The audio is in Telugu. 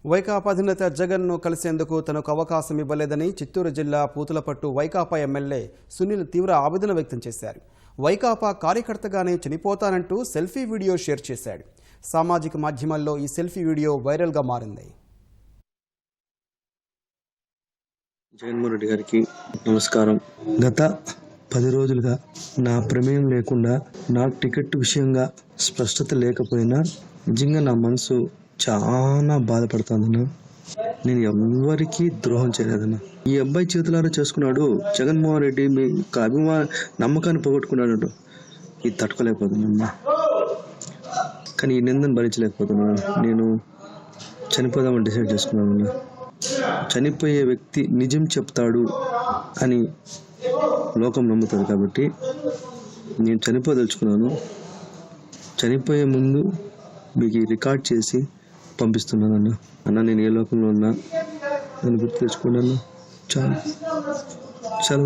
వైకాపా అధినేత జగన్ను కలిసేందుకు తనకు అవకాశం ఇవ్వలేదని చిత్తూరు జిల్లా పూతలపట్టు వైకాపా ఎమ్మెల్యే సునీల్ తీవ్ర ఆవేదన వ్యక్తం చేశారు. వైకాపా కార్యకర్తగానే చనిపోతానంటూ సెల్ఫీ వీడియో షేర్ చేశాడు. సామాజిక మాధ్యమాల్లో ఈ సెల్ఫీ వీడియో వైరల్గా మారింది. జగన్మోహన్ రెడ్డి గారికి నమస్కారం. గత 10 రోజులుగా నా ప్రమేయం లేకుండా నా టికెట్ విషయంగా స్పష్టత లేకపోయినా నిజంగా నా మనసు చాలా బాధపడుతుందన్న. నేను ఎవరికి ద్రోహం చేయలేదన్న. ఈ అబ్బాయి చేతులారా చేసుకున్నాడు. జగన్మోహన్ రెడ్డి మీ నమ్మకాన్ని పోగొట్టుకున్నాడు. ఇది తట్టుకోలేకపోతున్నా. కానీ ఈ నిందను భరించలేకపోతున్నాను. నేను చనిపోదామని డిసైడ్ చేసుకున్నాను. చనిపోయే వ్యక్తి నిజం చెప్తాడు అని లోకం నమ్ముతుంది కాబట్టి నేను చనిపోదలుచుకున్నాను. చనిపోయే ముందు మీకు రికార్డ్ చేసి పంపిస్తున్నాను అన్న. నేను ఏ లోకంలో ఉన్నా నన్ను గుర్తు తెచ్చుకున్నాను. చాలా చాలా